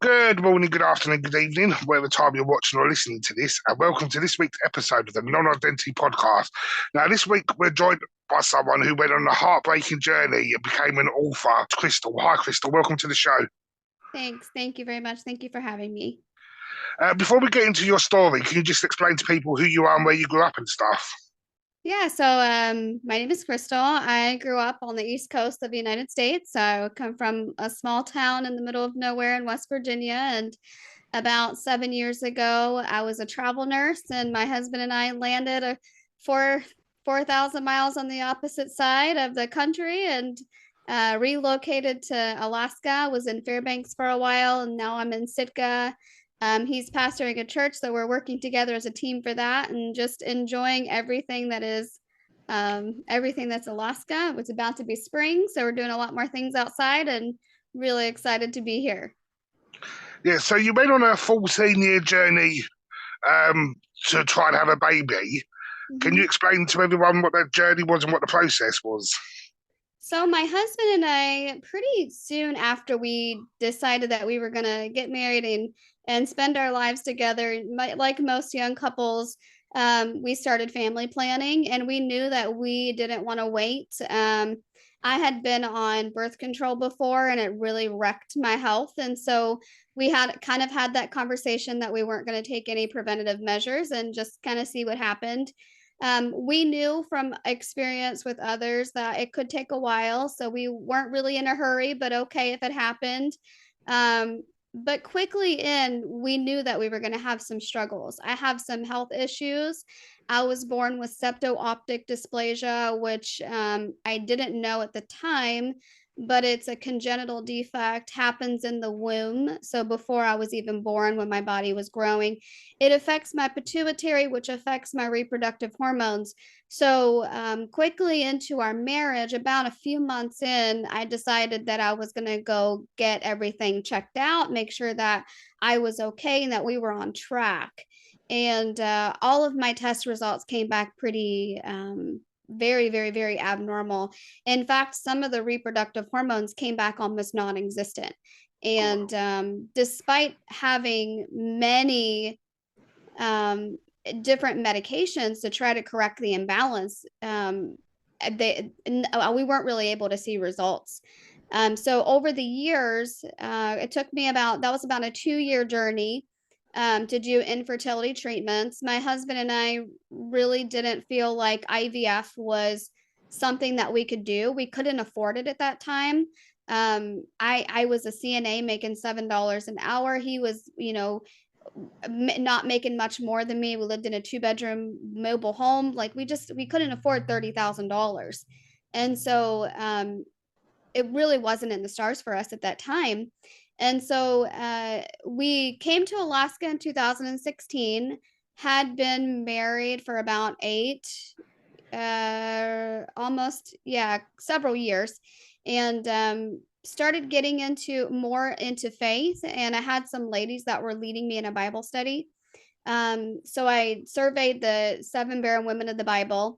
Good morning, good afternoon, good evening, whatever time you're watching or listening to this, and welcome to this week's episode of the Non-Identity Podcast. Now, this week we're joined by someone who went on a heartbreaking journey and became an author, Crystal. Hi, Crystal. Welcome to the show. Thanks. Thank you very much. Thank you for having me. Before we get into your story, can you just explain to people who you are and where you grew up and stuff? Yeah, so my name is Crystal. I grew up on the East Coast of the United States. I come from a small town in the middle of nowhere in West Virginia. And about 7 years ago, I was a travel nurse, and my husband and I landed 4,000 miles on the opposite side of the country and relocated to Alaska. Was in Fairbanks for a while, and now I'm in Sitka. He's pastoring a church, so we're working together as a team for that, and just enjoying everything that is everything that's Alaska. It's about to be spring, so we're doing a lot more things outside, and really excited to be here. Yeah, so you went on a 14-year journey um, to try and have a baby. Can you Mhm. explain to everyone what that journey was and what the process was? So my husband and I, pretty soon after we decided that we were gonna get married and spend our lives together, like most young couples, we started family planning, and we knew that we didn't want to wait. I had been on birth control before, and it really wrecked my health, and so we had kind of had that conversation that we weren't going to take any preventative measures and just kind of see what happened. We knew from experience with others that it could take a while, so we weren't really in a hurry, but okay if it happened. Um, but quickly in, we knew that we were going to have some struggles. I have some health issues. I was born with septo-optic dysplasia, which I didn't know at the time, but it's a congenital defect, happens in the womb. So before I was even born, when my body was growing, it affects my pituitary, which affects my reproductive hormones. So quickly into our marriage, about a few months in, I decided that I was going to go get everything checked out, make sure that I was okay and that we were on track. And all of my test results came back pretty very, very, very abnormal. In fact, some of the reproductive hormones came back almost non-existent. And despite having many um, different medications to try to correct the imbalance, we weren't really able to see results. So over the years, it took me that was about a 2 year journey to do infertility treatments. My husband and I really didn't feel like IVF was something that we could do. We couldn't afford it at that time. I was a CNA making $7 an hour. He was, not making much more than me. We lived in a 2 bedroom mobile home. Like we couldn't afford $30,000. And so it really wasn't in the stars for us at that time. And so we came to Alaska in 2016, had been married for about almost, yeah, several years, and started getting into faith. And I had some ladies that were leading me in a Bible study. So I surveyed the seven barren women of the Bible,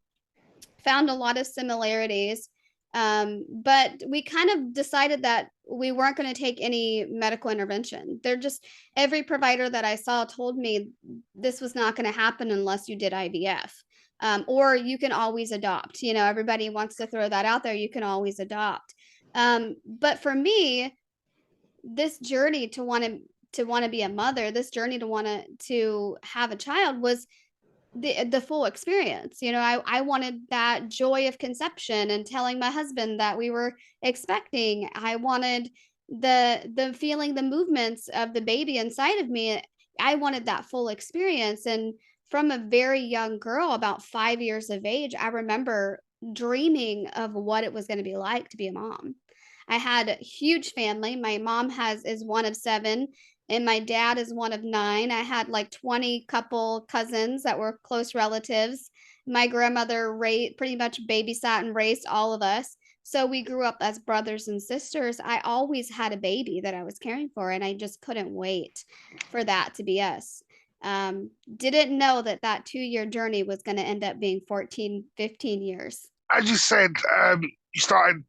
found a lot of similarities. But we kind of decided that we weren't going to take any medical intervention. Every provider that I saw told me this was not going to happen unless you did IVF. Or you can always adopt. Everybody wants to throw that out there. You can always adopt. But for me, this journey to want to be a mother, this journey to have a child was the full experience. I wanted that joy of conception and telling my husband that we were expecting. I wanted the feeling, the movements of the baby inside of me. I wanted that full experience. And from a very young girl, about 5 years of age, I remember dreaming of what it was going to be like to be a mom. I had a huge family. My mom is one of seven, and my dad is one of nine. I had like 20 couple cousins that were close relatives. My grandmother pretty much babysat and raised all of us. So we grew up as brothers and sisters. I always had a baby that I was caring for, and I just couldn't wait for that to be us. Didn't know that 2 year journey was going to end up being 14, 15 years. As you said, you started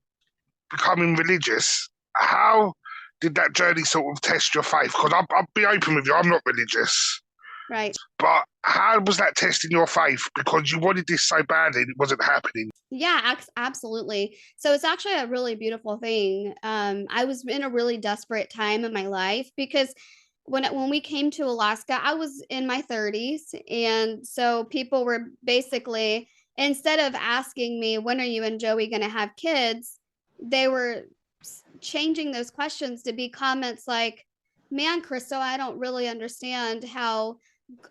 becoming religious. How did that journey sort of test your faith? Because I'll be open with you, I'm not religious. Right. But how was that testing your faith? Because you wanted this so badly and it wasn't happening. Yeah, absolutely. So it's actually a really beautiful thing. I was in a really desperate time in my life because when we came to Alaska, I was in my 30s, and so people were basically, instead of asking me when are you and Joey going to have kids, they were changing those questions to be comments like, "Man, Crystal, I don't really understand how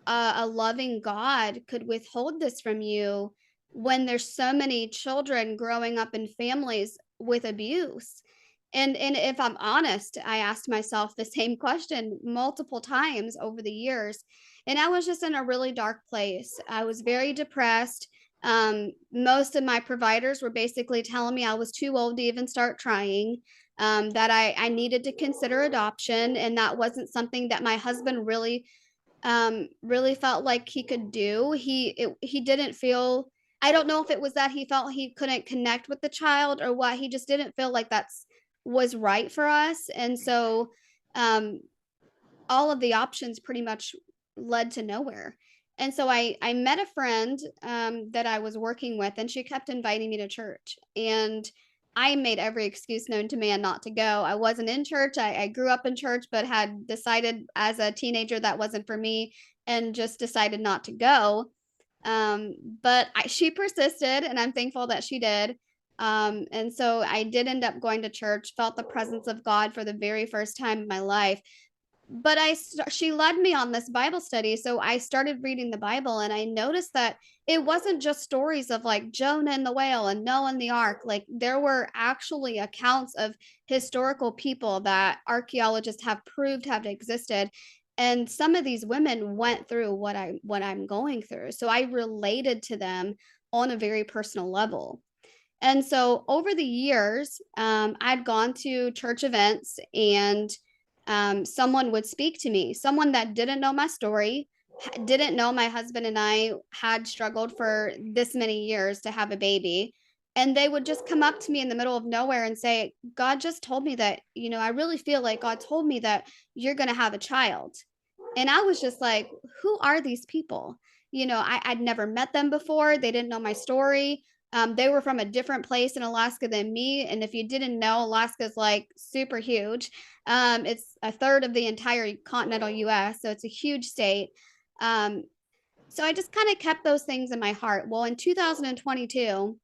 a loving God could withhold this from you when there's so many children growing up in families with abuse." And if I'm honest, I asked myself the same question multiple times over the years. And I was just in a really dark place. I was very depressed. Most of my providers were basically telling me I was too old to even start trying, that I needed to consider adoption. And that wasn't something that my husband really felt like he could do. He didn't feel, I don't know if it was that he felt he couldn't connect with the child or what. He just didn't feel like that's was right for us. And so um all of the options pretty much led to nowhere. And so I met a friend that I was working with, and she kept inviting me to church. And I made every excuse known to man not to go. I wasn't in church. I grew up in church, but had decided as a teenager that wasn't for me and just decided not to go. She persisted, and I'm thankful that she did. And so I did end up going to church, felt the presence of God for the very first time in my life. But she led me on this Bible study, so I started reading the Bible, and I noticed that it wasn't just stories of like Jonah and the whale and Noah and the ark. Like there were actually accounts of historical people that archaeologists have proved have existed, and some of these women went through what I'm going through, so I related to them on a very personal level. And so over the years, I'd gone to church events, and someone would speak to me, someone that didn't know my story, didn't know my husband and I had struggled for this many years to have a baby. And they would just come up to me in the middle of nowhere and say, "God just told me that, I really feel like God told me that you're going to have a child." And I was just like, who are these people? I'd never met them before. They didn't know my story. They were from a different place in Alaska than me. And if you didn't know, Alaska is like super huge. It's a third of the entire continental US. So it's a huge state. Um, so I just kind of kept those things in my heart. Well, in 2022,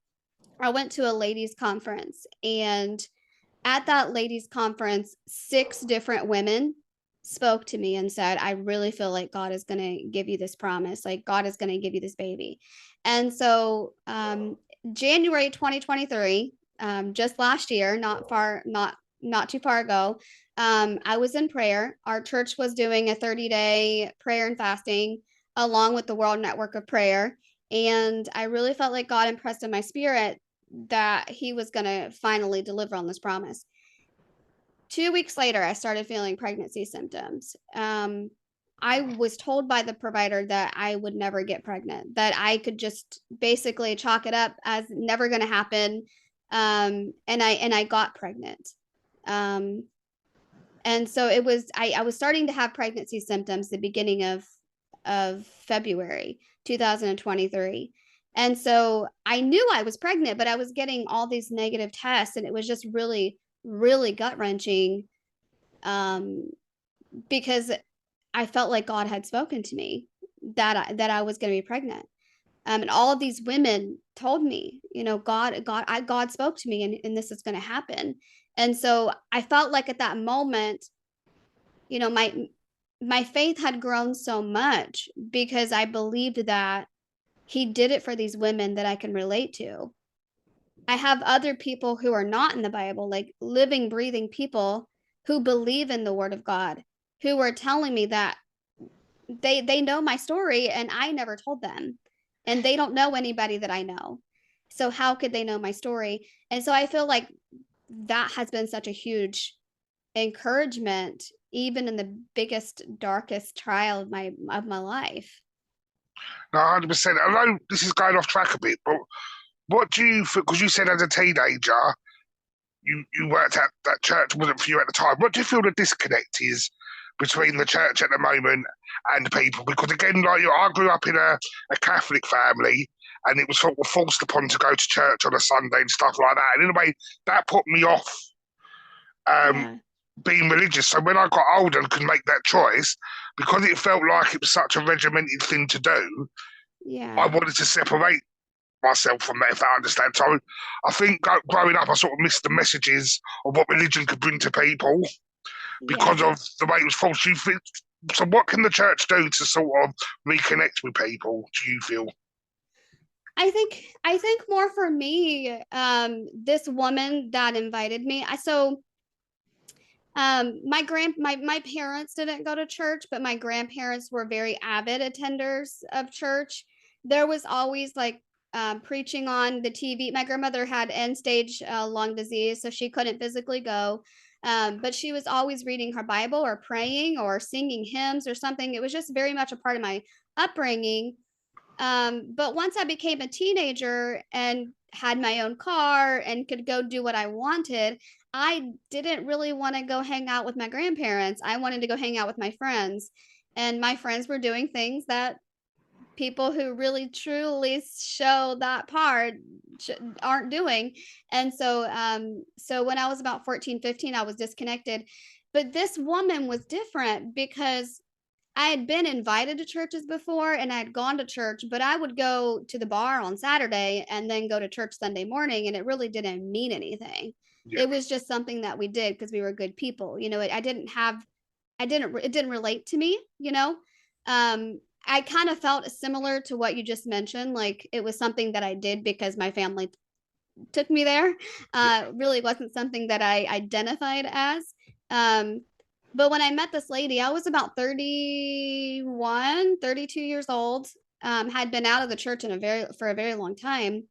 I went to a ladies' conference, and at that ladies' conference, 6 different women spoke to me and said, "I really feel like God is going to give you this promise. Like God is going to give you this baby." And so, January 2023, just last year, not too far ago, I was in prayer. Our church was doing a 30-day prayer and fasting along with the World Network of Prayer. And I really felt like God impressed in my spirit that he was going to finally deliver on this promise. 2 weeks later, I started feeling pregnancy symptoms. I was told by the provider that I would never get pregnant, that I could just basically chalk it up as never going to happen. And I got pregnant. And so I was starting to have pregnancy symptoms the beginning of February 2023. And so I knew I was pregnant, but I was getting all these negative tests, and it was just really, really gut wrenching, because I felt like God had spoken to me that I was going to be pregnant. And all of these women told me, God spoke to me, and this is going to happen. And so I felt like at that moment, my faith had grown so much because I believed that he did it for these women that I can relate to. I have other people who are not in the Bible, like living, breathing people who believe in the word of God, who are telling me that they know my story and I never told them. And they don't know anybody that I know. So how could they know my story? And so I feel like that has been such a huge encouragement, even in the biggest, darkest trial of my life. No, 100%. I know this is going off track a bit, but what do you think? Because you said as a teenager, you worked at that church wasn't for you at the time. What do you feel the disconnect is between the church at the moment and people? Because again, like you, I grew up in a Catholic family, and it was sort of forced upon to go to church on a Sunday and stuff like that. And in a way, that put me off um, Yeah. being religious. So when I got older and could make that choice, because it felt like it was such a regimented thing to do, I Yeah. wanted to separate myself from that, if I understand. So I think growing up, I sort of missed the messages of what religion could bring to people because Yeah. of the way it was forced. So what can the church do to sort of reconnect with people, do you feel? I think more for me, this woman that invited me, my parents didn't go to church, but my grandparents were very avid attenders of church. There was always like preaching on the TV. My grandmother had end stage lung disease, so she couldn't physically go. But she was always reading her Bible or praying or singing hymns or something. It was just very much a part of my upbringing. But once I became a teenager and had my own car and could go do what I wanted, I didn't really want to go hang out with my grandparents. I wanted to go hang out with my friends. And my friends were doing things that people who really truly show that part aren't doing. And so when I was about 14, 15, I was disconnected. But this woman was different because I had been invited to churches before and I had gone to church, but I would go to the bar on Saturday and then go to church Sunday morning, and it really didn't mean anything. Yeah, It was just something that we did because we were good people. It didn't relate to me, you know? I kind of felt similar to what you just mentioned. Like it was something that I did because my family took me there. yeah, Really wasn't something that I identified as. Um, but when I met this lady, I was about 31, 32 years old, had been out of the church for a very long time,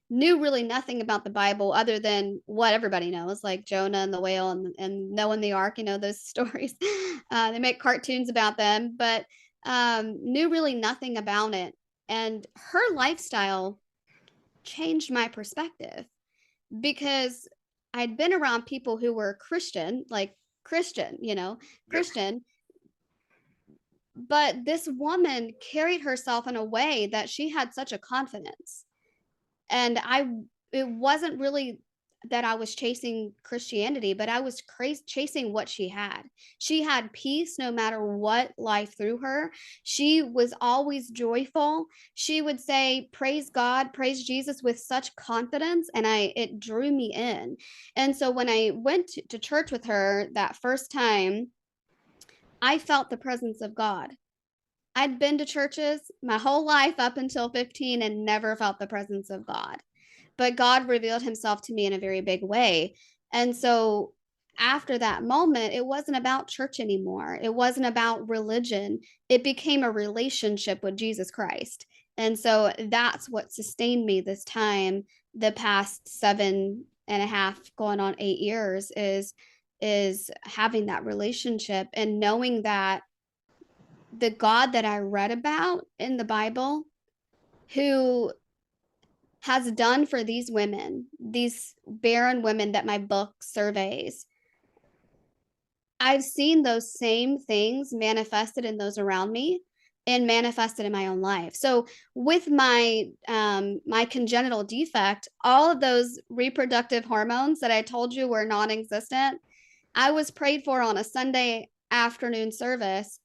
knew really nothing about the Bible other than what everybody knows, like Jonah and the whale and Noah and the ark, those stories. They make cartoons about them, but knew really nothing about it. And her lifestyle changed my perspective because I'd been around people who were Christian, like Christian, yeah, Christian, but this woman carried herself in a way that she had such a confidence. And it wasn't really that I was chasing Christianity, but I was chasing what she had. She had peace no matter what life threw her. She was always joyful. She would say, "Praise God, praise Jesus" with such confidence, and it drew me in. And so when I went to church with her that first time, I felt the presence of God. I'd been to churches my whole life up until 15 and never felt the presence of God, but God revealed himself to me in a very big way. And so after that moment, it wasn't about church anymore. It wasn't about religion. It became a relationship with Jesus Christ. And so that's what sustained me this time, the past 7.5, going on 8 years, is having that relationship and knowing that the God that I read about in the Bible, who has done for these women, these barren women that my book surveys, I've seen those same things manifested in those around me and manifested in my own life. So with my congenital defect, all of those reproductive hormones that I told you were non-existent, I was prayed for on a Sunday afternoon service.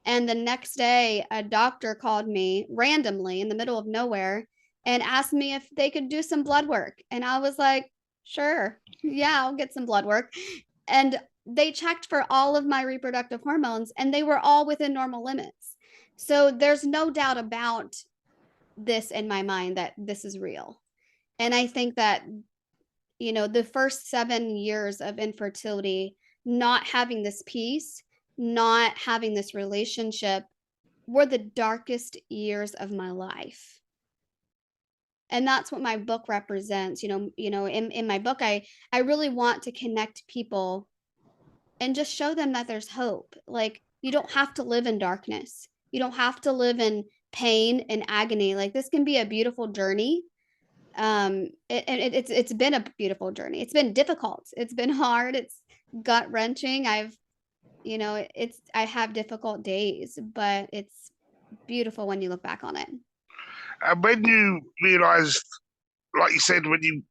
And the next day, a doctor called me randomly in the middle of nowhere and asked me if they could do some blood work. And I was like, sure, yeah, I'll get some blood work. And they checked for all of my reproductive hormones and they were all within normal limits. So there's no doubt about this in my mind that this is real. And I think that, the first 7 years of infertility, not having this peace, not having this relationship, were the darkest years of my life. And that's what my book represents. In my book, I really want to connect people and just show them that there's hope. Like you don't have to live in darkness. You don't have to live in pain and agony. Like this can be a beautiful journey. It's been a beautiful journey. It's been difficult. It's been hard. It's gut wrenching. I have difficult days, but it's beautiful when you look back on it. And when you realised, like you said, and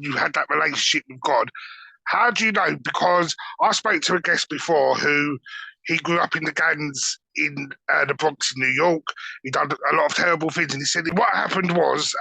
you had that relationship with God, how do you know? Because I spoke to a guest before who he grew up in the gangs in the Bronx in New York. He done a lot of terrible things, and he said what happened was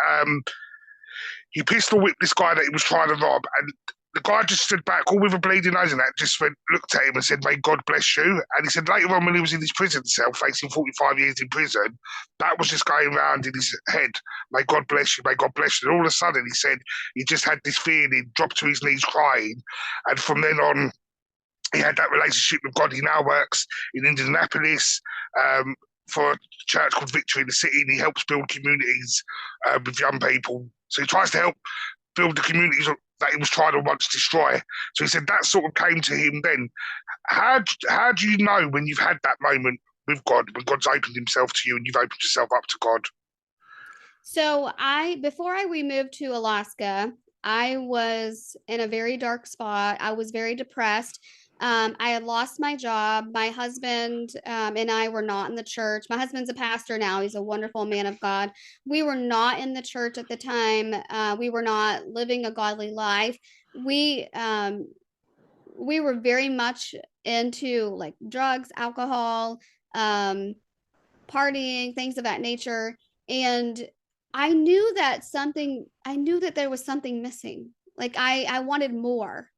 he pistol whipped this guy that he was trying to rob, and the guy just stood back, all with a bleeding nose and that, just looked at him and said, "May God bless you." And he said later on, when he was in his prison cell, facing 45 years in prison, that was just going around in his head, "May God bless you, may God bless you." And all of a sudden, he said he just had this feeling, dropped to his knees crying. And from then on, he had that relationship with God. He now works in Indianapolis for a church called Victory in the City, and he helps build communities with young people. So he tries to help build the communities that he was trying to once destroy. So he said that sort of came to him then. How do you know when you've had that moment with God, when God's opened himself to you and you've opened yourself up to God? So before we moved to Alaska, I was in a very dark spot. I was very depressed. I had lost my job. My husband and I were not in the church. My husband's a pastor now. He's a wonderful man of God. We were not in the church at the time. We were not living a godly life. We um, we were very much into like drugs, alcohol, um, partying, things of that nature. And I knew that there was something missing. Like I wanted more.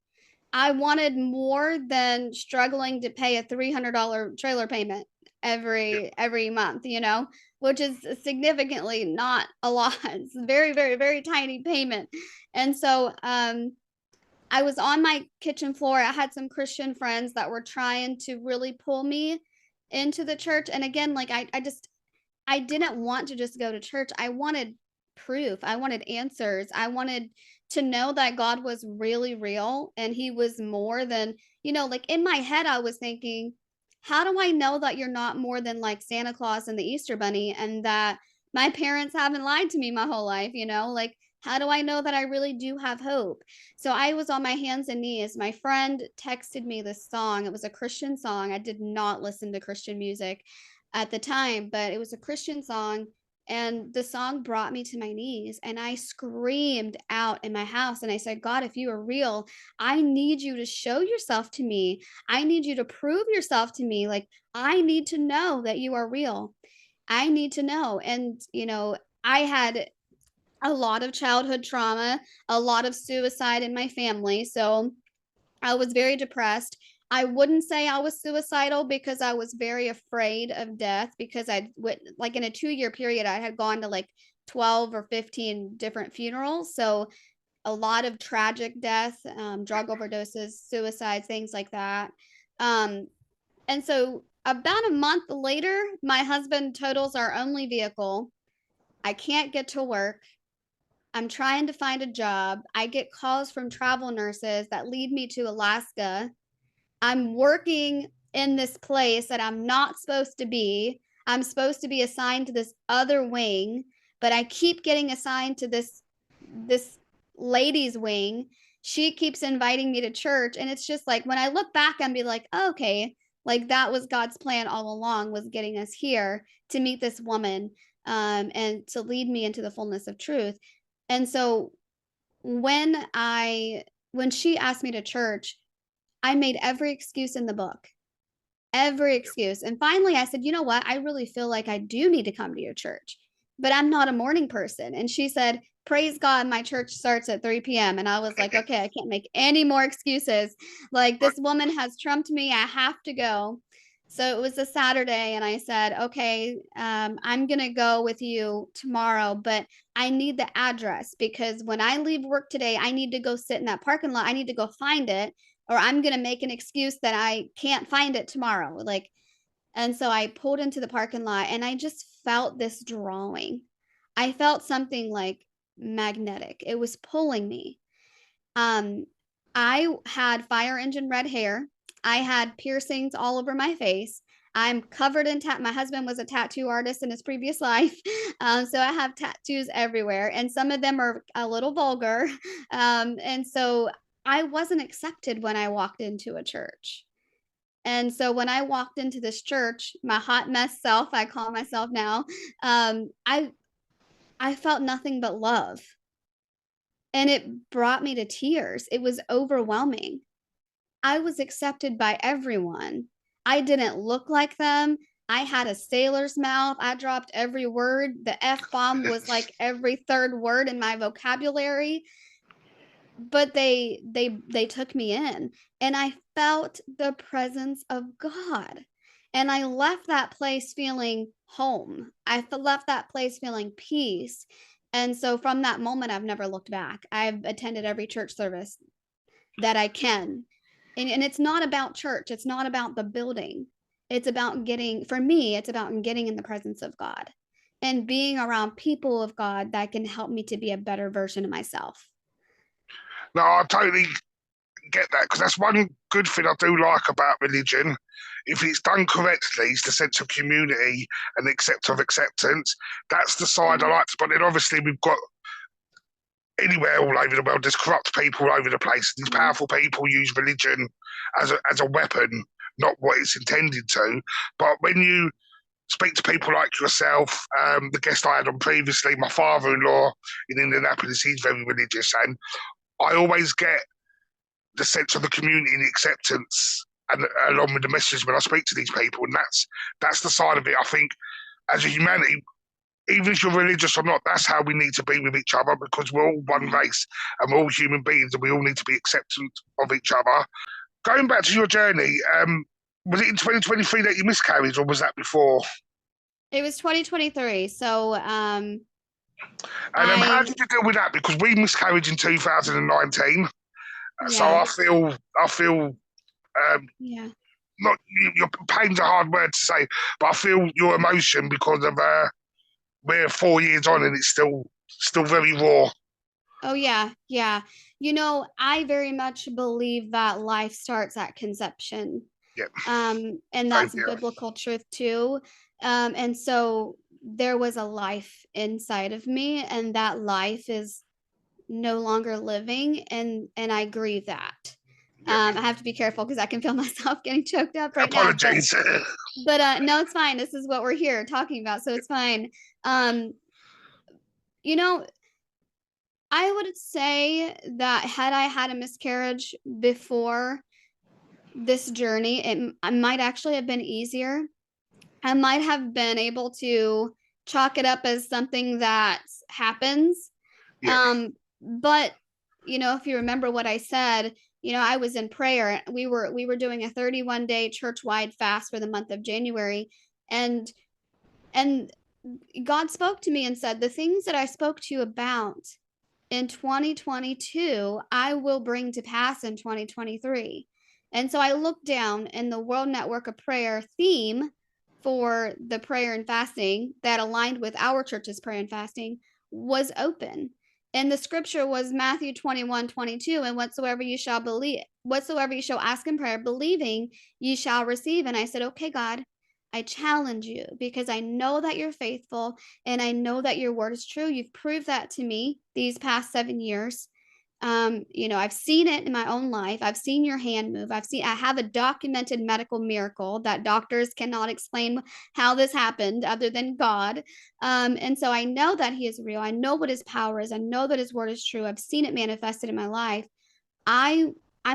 I wanted more than struggling to pay a $300 trailer payment Yeah. every month, which is significantly not a lot. It's a very, very, very tiny payment. And so I was on my kitchen floor. I had some Christian friends that were trying to really pull me into the church. And again, like I didn't want to just go to church. I wanted proof. I wanted answers. I wanted to know that God was really real and he was more than, like in my head, I was thinking, how do I know that you're not more than like Santa Claus and the Easter Bunny and that my parents haven't lied to me my whole life? Like, how do I know that I really do have hope? So I was on my hands and knees. My friend texted me this song. It was a Christian song. I did not listen to Christian music at the time, but it was a Christian song. And the song brought me to my knees, and I screamed out in my house. And I said, God, if you are real, I need you to show yourself to me. I need you to prove yourself to me. Like, I need to know that you are real. I need to know. And, I had a lot of childhood trauma, a lot of suicide in my family. So I was very depressed. I wouldn't say I was suicidal because I was very afraid of death because I went like in a 2 year period, I had gone to like 12 or 15 different funerals. So a lot of tragic death, drug overdoses, suicides, things like that. Um, and so about a month later, my husband totals our only vehicle. I can't get to work. I'm trying to find a job. I get calls from travel nurses that lead me to Alaska. I'm working in this place that I'm not supposed to be. I'm supposed to be assigned to this other wing, but I keep getting assigned to this ladies wing. She keeps inviting me to church, and it's just like when I look back and be like, oh, okay, like that was God's plan all along, was getting us here to meet this woman, and to lead me into the fullness of truth. And so when I when she asked me to church, I made every excuse in the book, every excuse. And finally, I said, you know what? I really feel like I do need to come to your church, but I'm not a morning person. And she said, praise God, my church starts at 3 p.m. And I was like, okay, I can't make any more excuses. Like, this woman has trumped me. I have to go. So it was a Saturday, and I said, okay, I'm going to go with you tomorrow, but I need the address because when I leave work today, I need to go sit in that parking lot. I need to go find it, or I'm going to make an excuse that I can't find it tomorrow. Like, and so I pulled into the parking lot and I just felt this drawing. I felt something like magnetic. It was pulling me. Um, I had fire engine red hair. I had piercings all over my face. I'm covered in my husband was a tattoo artist in his previous life. So I have tattoos everywhere, and some of them are a little vulgar. And so I wasn't accepted when I walked into a church. And so when I walked into this church, my hot mess self, I call myself now, I felt nothing but love. And it brought me to tears. It was overwhelming. I was accepted by everyone. I didn't look like them. I had a sailor's mouth. I dropped every word. The F bomb was like every third word in my vocabulary. But they took me in, and I felt the presence of God. And I left that place feeling home. I left that place feeling peace. And so from that moment, I've never looked back. I've attended every church service that I can. And it's not about church. It's not about the building. It's about for me, it's about getting in the presence of God and being around people of God that can help me to be a better version of myself. No, I totally get that, because that's one good thing I do like about religion. If it's done correctly, it's the sense of community and acceptance. That's the side I like. But then obviously we've got anywhere all over the world, there's corrupt people all over the place. These powerful people use religion as a weapon, not what it's intended to. But when you speak to people like yourself, the guest I had on previously, my father-in-law in Indianapolis, he's very religious, and I always get the sense of the community and the acceptance, and along with the message when I speak to these people, and that's the side of it. I think as a humanity, even if you're religious or not, that's how we need to be with each other, because we're all one race and we're all human beings, and we all need to be acceptant of each other. Going back to your journey, was it in 2023 that you miscarried, or was that before? It was 2023. So And how did you deal with that? Because we miscarried in 2019. So yeah. I feel Yeah. not your pain's a hard word to say, but I feel your emotion, because of we're 4 years on and it's still very raw. Oh yeah. Yeah. I very much believe that life starts at conception. Yeah, And same that's here. biblical truth too. And so there was a life inside of me, and that life is no longer living, and I grieve that. Yeah. I have to be careful because I can feel myself getting choked up right now, Apologies. but no, it's fine. This is what we're here talking about, so it's fine. Um, you know, I would say that had I had a miscarriage before this journey, it might actually have been easier. I might have been able to chalk it up as something that happens. Yeah, But if you remember what I said, I was in prayer. We were doing a 31-day church-wide fast for the month of January, and and God spoke to me and said, the things that I spoke to you about in 2022, I will bring to pass in 2023. And so I looked down, and the World Network of Prayer theme for the prayer and fasting that aligned with our church's prayer and fasting was open. And the scripture was Matthew 21:22. And whatsoever you shall ask in prayer, believing, ye shall receive. And I said, okay, God, I challenge you, because I know that you're faithful, and I know that your word is true. You've proved that to me these past 7 years. I've seen it in my own life. I've seen your hand move. I have a documented medical miracle that doctors cannot explain how this happened other than God. And so I know that he is real. I know what his power is. I know that his word is true. I've seen it manifested in my life. I'm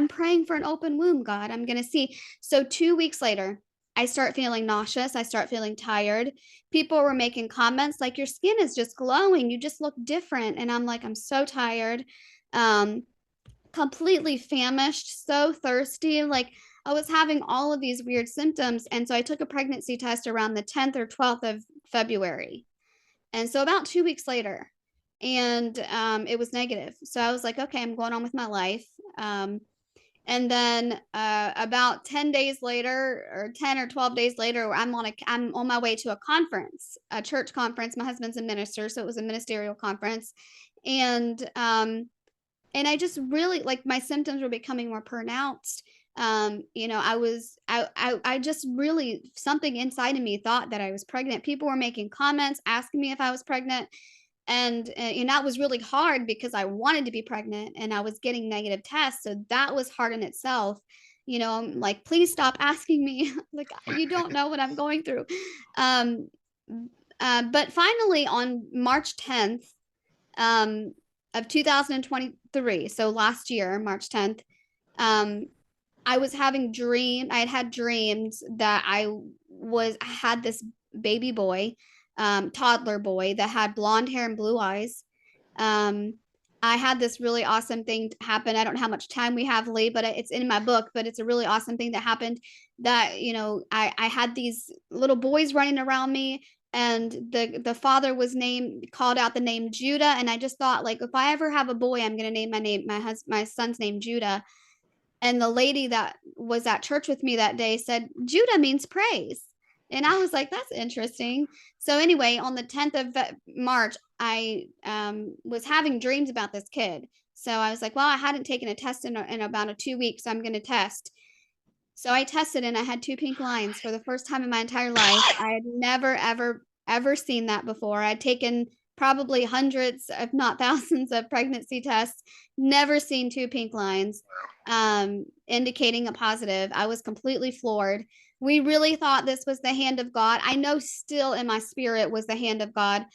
praying for an open womb, God. I'm going to see. So 2 weeks later, I start feeling nauseous. I start feeling tired. People were making comments like, your skin is just glowing. You just look different. And I'm like, I'm so tired, um, completely famished, so thirsty. Like, I was having all of these weird symptoms. And so I took a pregnancy test around the 10th or 12th of February. And so about 2 weeks later, and it was negative. So I was like, okay, I'm going on with my life. And then about 10 days later, or 10 or 12 days later, I'm on my way to a conference, a church conference. My husband's a minister, so it was a ministerial conference. And I just really, like, my symptoms were becoming more pronounced. I just really, something inside of me thought that I was pregnant. People were making comments, asking me if I was pregnant. And that was really hard because I wanted to be pregnant and I was getting negative tests. So that was hard in itself. I'm like, please stop asking me. Like, you don't know what I'm going through. Um, but finally, on March 10th of 2023, so last year, March 10th, um, I had dreams that I had this baby boy, toddler boy that had blonde hair and blue eyes. Um, I had this really awesome thing happen. I don't know how much time we have, Lee, but it's in my book, but it's a really awesome thing that happened that, I had these little boys running around me, and the father called out the name Judah. And I just thought, like, if I ever have a boy, I'm going to name my son's name Judah. And the lady that was at church with me that day said, Judah means praise. And I was like, that's interesting. So anyway, on the 10th of March, I was having dreams about this kid. So I was like, well, I hadn't taken a test in about 2 weeks, so I'm going to test. So I tested and I had 2 pink lines for the first time in my entire life. I had never, ever, ever seen that before. I'd taken probably hundreds, if not thousands, of pregnancy tests, never seen 2 pink lines, indicating a positive. I was completely floored. We really thought this was the hand of God. I know still in my spirit was the hand of God.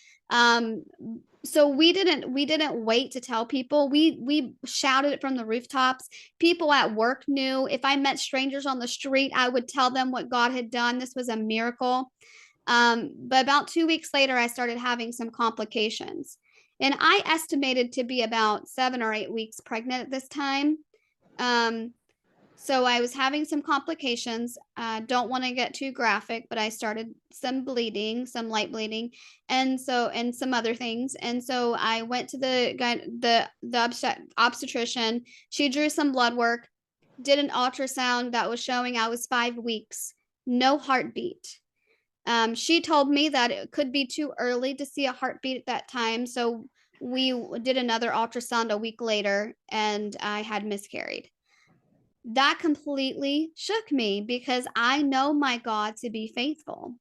So we didn't wait to tell people. We shouted it from the rooftops. People at work knew. If I met strangers on the street, I would tell them what God had done. This was a miracle. But about 2 weeks later, I started having some complications, and I estimated to be about 7 or 8 weeks pregnant at this time. So I was having some complications. Don't want to get too graphic, but I started some bleeding, some light bleeding, and some other things. And so I went to the obstetrician. She drew some blood work, did an ultrasound that was showing I was 5 weeks, no heartbeat. She told me that it could be too early to see a heartbeat at that time, so we did another ultrasound a week later, and I had miscarried. That completely shook me because I know my God to be faithful.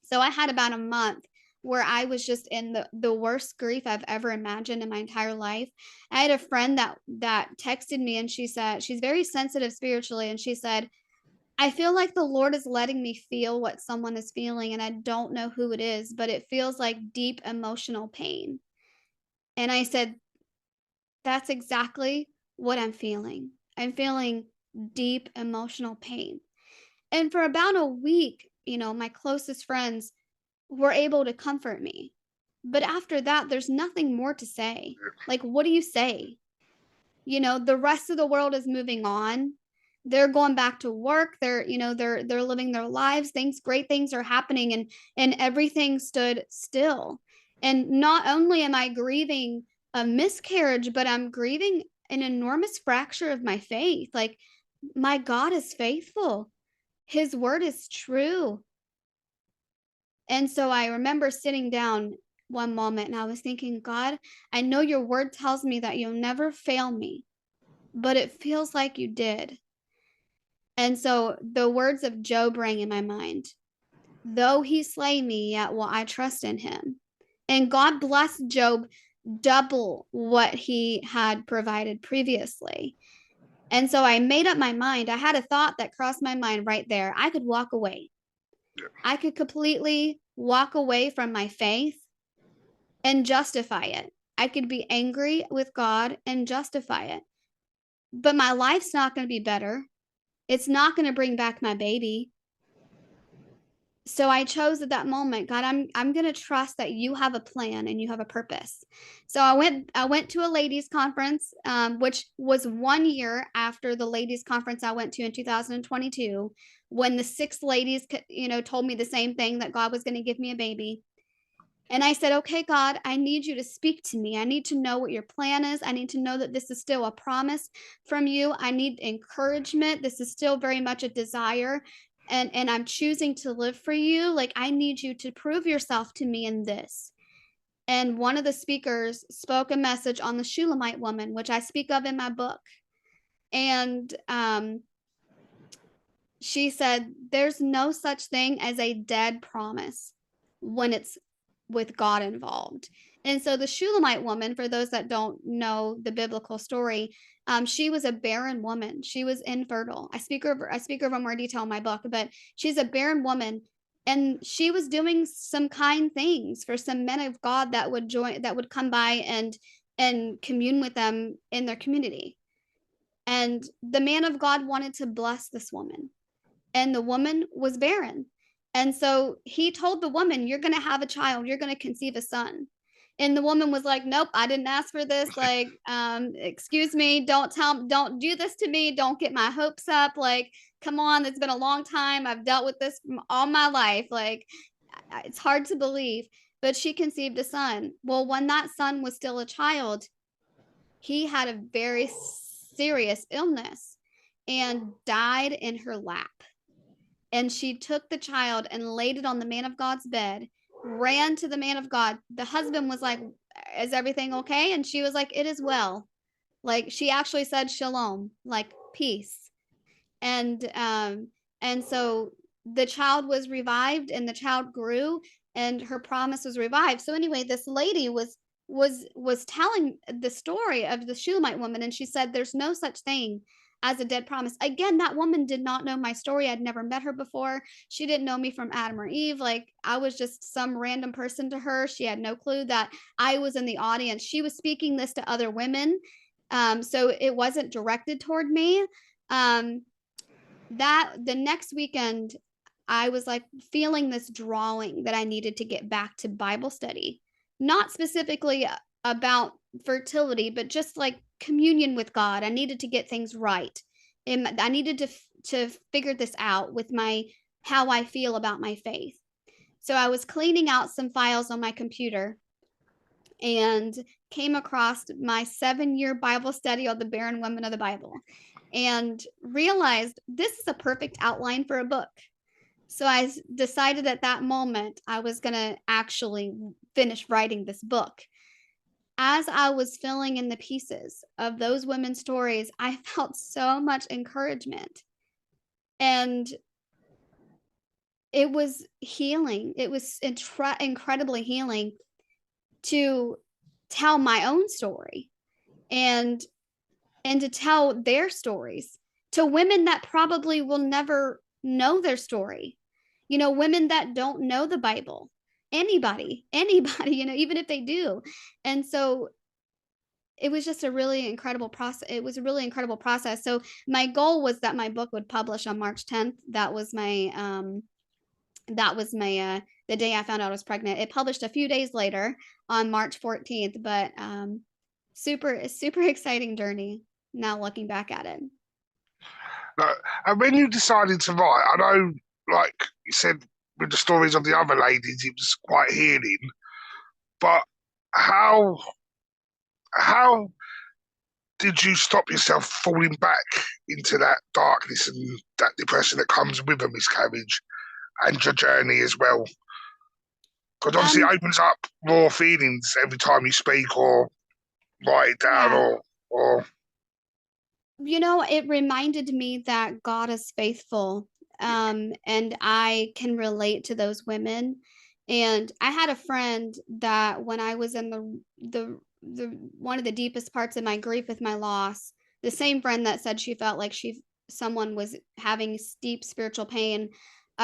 So I had about a month where I was just in the worst grief I've ever imagined in my entire life. I had a friend that texted me, and she said, she's very sensitive spiritually, and she said, I feel like the Lord is letting me feel what someone is feeling, and I don't know who it is, but it feels like deep emotional pain. And I said, that's exactly what I'm feeling. I'm feeling deep emotional pain. And for about a week, my closest friends were able to comfort me. But after that, there's nothing more to say. Like, what do you say? The rest of the world is moving on. They're going back to work. They're living their lives. Great things are happening, and everything stood still. And not only am I grieving a miscarriage, but I'm grieving an enormous fracture of my faith. Like, my God is faithful. His word is true. And so I remember sitting down one moment and I was thinking, God, I know your word tells me that you'll never fail me, but it feels like you did. And so the words of Job rang in my mind. Though he slay me, yet will I trust in him. And God blessed Job double what he had provided previously. And so I made up my mind. I had a thought that crossed my mind right there. I could walk away. I could completely walk away from my faith and justify it. I could be angry with God and justify it. But my life's not going to be better. It's not going to bring back my baby. So I chose at that moment, God, I'm going to trust that you have a plan and you have a purpose. So I went to a ladies conference, which was 1 year after the ladies conference I went to in 2022, when the 6 ladies, told me the same thing, that God was going to give me a baby. And I said, okay, God, I need you to speak to me. I need to know what your plan is. I need to know that this is still a promise from you. I need encouragement. This is still very much a desire. And I'm choosing to live for you. Like, I need you to prove yourself to me in this. And one of the speakers spoke a message on the Shulamite woman, which I speak of in my book. And she said, there's no such thing as a dead promise when it's with God involved. And so the Shulamite woman, for those that don't know the biblical story, she was a barren woman. She was infertile. I speak of more detail in my book, but she's a barren woman, and she was doing some kind things for some men of God that would come by and commune with them in their community. And the man of God wanted to bless this woman, and the woman was barren. And so he told the woman, you're going to have a child, you're going to conceive a son. And the woman was like, nope, I didn't ask for this. Like, excuse me, don't do this to me. Don't get my hopes up. Like, come on, it's been a long time. I've dealt with this all my life. Like, it's hard to believe. But she conceived a son. Well, when that son was still a child, he had a very serious illness and died in her lap. And she took the child and laid it on the man of God's bed, ran to the man of God. The husband was like, is everything okay? And she was like, it is well. Like, she actually said shalom, like peace. And so the child was revived, and the child grew, and her promise was revived. So anyway, this lady was telling the story of the Shulamite woman, and she said there's no such thing as a dead promise. Again, that woman did not know my story. I'd never met her before. She didn't know me from Adam or Eve. Like, I was just some random person to her. She had no clue that I was in the audience. She was speaking this to other women. So it wasn't directed toward me. That the next weekend, I was like feeling this drawing that I needed to get back to Bible study, not specifically about fertility, but just like communion with God. I needed to get things right. And I needed to figure this out with my how I feel about my faith. So I was cleaning out some files on my computer and came across my 7-year Bible study on the barren women of the Bible, and realized this is a perfect outline for a book. So I decided at that moment I was going to actually finish writing this book. As I was filling in the pieces of those women's stories, I felt so much encouragement. And it was healing. It was incredibly healing to tell my own story and to tell their stories to women that probably will never know their story. Women that don't know the Bible, anybody, even if they do. And so it was just a really incredible process. It was a really incredible process. So my goal was that my book would publish on March 10th. That was my the day I found out I was pregnant. It published a few days later on March 14th, but super exciting journey now looking back at it. And when you decided to write, I know, like you said, with the stories of the other ladies, it was quite healing. But how did you stop yourself falling back into that darkness and that depression that comes with a miscarriage and your journey as well? Because obviously it opens up raw feelings every time you speak or write it down Yeah. or It reminded me that God is faithful. And I can relate to those women. And I had a friend that when I was in the one of the deepest parts of my grief with my loss, the same friend that said she felt like someone was having deep spiritual pain,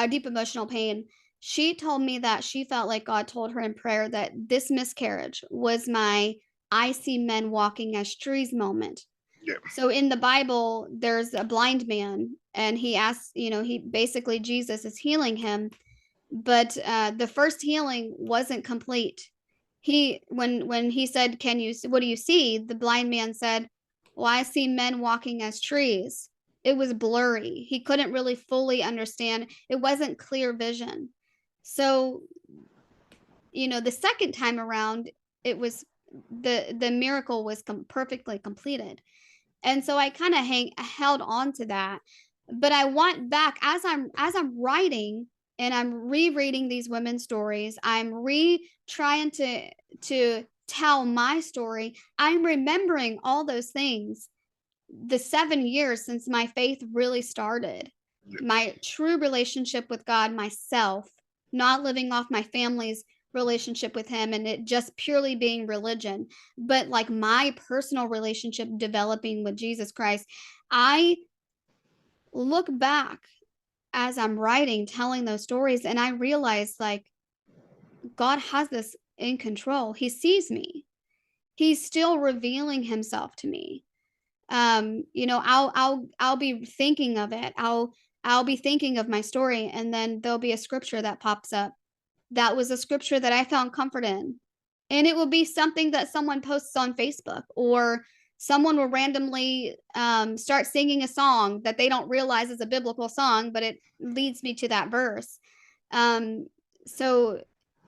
deep emotional pain. She told me that she felt like God told her in prayer that this miscarriage was my I see men walking as trees moment. yeah. So in the Bible, there's a blind man, and he asks, he basically Jesus is healing him, but the first healing wasn't complete. When he said, what do you see? The blind man said, well, I see men walking as trees. It was blurry. He couldn't really fully understand. It wasn't clear vision. So, the second time around, it was the miracle was perfectly completed. And so I kind of held on to that. But I want back as I'm writing and I'm rereading these women's stories, I'm trying to tell my story. I'm remembering all those things, the 7 years since my faith really started. my true relationship with God myself, not living off my family's relationship with him and it just purely being religion, but like my personal relationship developing with Jesus Christ. I look back as I'm writing, telling those stories, and I realize like God has this in control. He sees me. He's still revealing himself to me. I'll be thinking of it. I'll be thinking of my story, and then there'll be a scripture that pops up. That was a scripture that I found comfort in. And it will be something that someone posts on Facebook, or someone will randomly start singing a song that they don't realize is a biblical song, but it leads me to that verse. So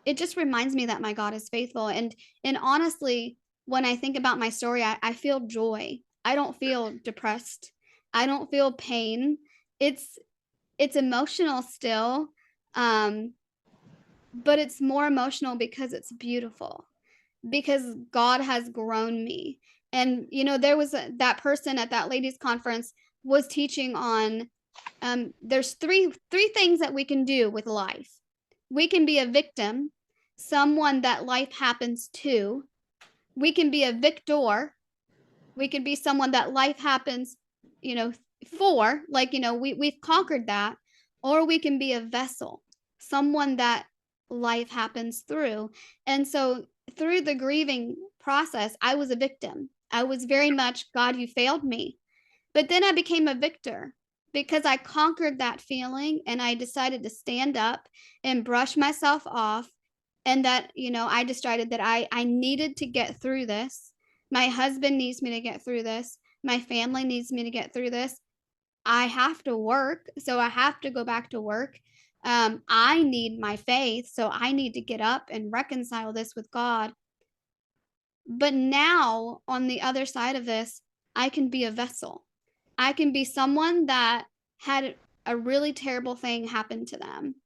it just reminds me that my God is faithful. And honestly, when I think about my story, I feel joy. I don't feel depressed. I don't feel pain. It's emotional still. But it's more emotional because it's beautiful, because God has grown me. And there was that person at that ladies conference was teaching on there's three things that we can do with life. We can be a victim, someone that life happens to. We can be a victor. We can be someone that life happens, for, like, we've conquered that. Or we can be a vessel, someone that life happens through. And so through the grieving process, I was a victim. I was very much, God, you failed me. But then I became a victor because I conquered that feeling and I decided to stand up and brush myself off. And that, I decided that I needed to get through this. My husband needs me to get through this. My family needs me to get through this. I have to work, so I have to go back to work. I need my faith, so I need to get up and reconcile this with God. But now, on the other side of this, I can be a vessel. I can be someone that had a really terrible thing happen to them.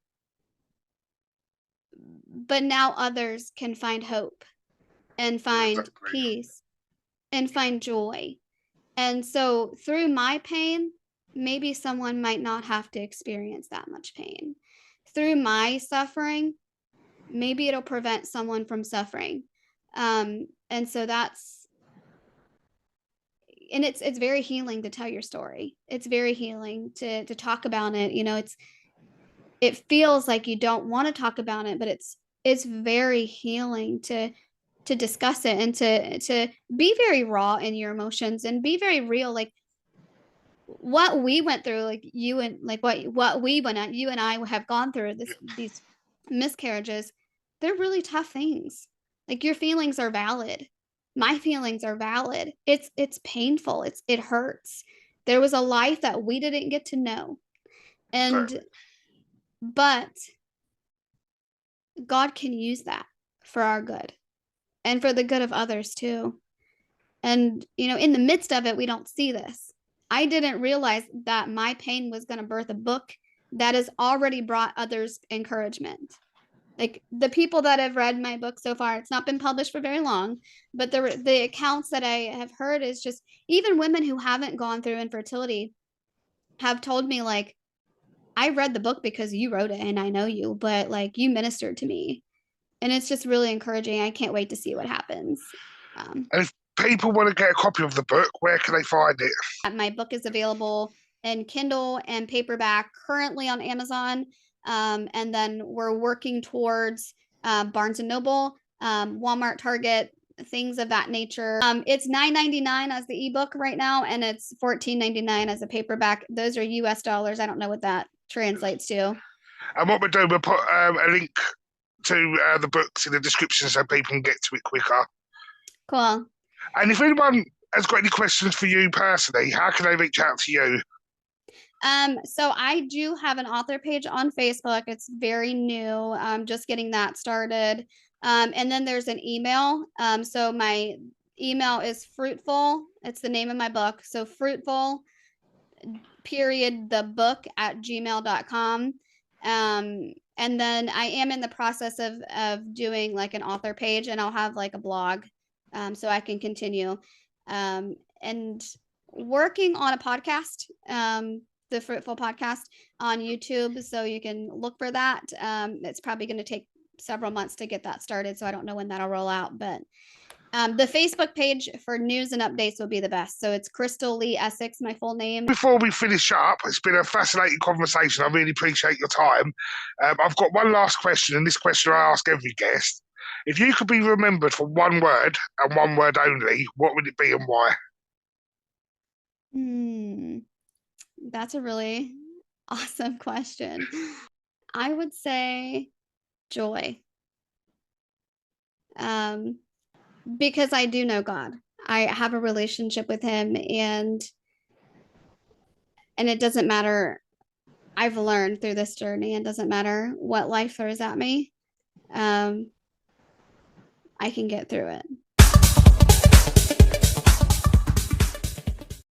But now others can find hope and find peace and find joy. And so through my pain, maybe someone might not have to experience that much pain. Through my suffering, maybe it'll prevent someone from suffering. And so it's very healing to tell your story. It's very healing to talk about it. It feels like you don't want to talk about it, but it's very healing to discuss it and to be very raw in your emotions and be very real. Like what we went through, like you and like what we went at, you and I have gone through these miscarriages. They're really tough things. Like your feelings are valid. My feelings are valid. It's painful. It hurts. There was a life that we didn't get to know. But God can use that for our good and for the good of others too. And, in the midst of it, we don't see this. I didn't realize that my pain was going to birth a book that has already brought others encouragement. Like the people that have read my book so far, it's not been published for very long, but the accounts that I have heard is just even women who haven't gone through infertility have told me, like, I read the book because you wrote it and I know you, but like you ministered to me. And it's just really encouraging. I can't wait to see what happens. And if people want to get a copy of the book, where can they find it? My book is available in Kindle and paperback currently on Amazon. And then we're working towards Barnes and Noble, Walmart, Target, things of that nature. It's $9.99 as the ebook right now, and it's $14.99 as a paperback. Those are US dollars. I don't know what that translates to. And what we're doing, we'll put a link to the books in the description so people can get to it quicker. Cool. And if anyone has got any questions for you personally, how can they reach out to you? So I do have an author page on Facebook. It's very new. Just getting that started. And then there's an email. So my email is fruitful. It's the name of my book. So fruitful the book at gmail.com. And then I am in the process of doing like an author page, and I'll have like a blog, so I can continue, and working on a podcast. the Fruitful podcast on YouTube, so you can look for that. It's probably going to take several months to get that started, so I don't know when that'll roll out, but the Facebook page for news and updates will be the best. So it's Crystal Lee Essex, my full name. Before we finish up, it's been a fascinating conversation. I really appreciate your time. I've got one last question, and this question I ask every guest. If you could be remembered for one word and one word only, what would it be and why? That's a really awesome question. I would say joy. Because I do know God. I have a relationship with him, and it doesn't matter. I've learned through this journey, it doesn't matter what life throws at me. I can get through it.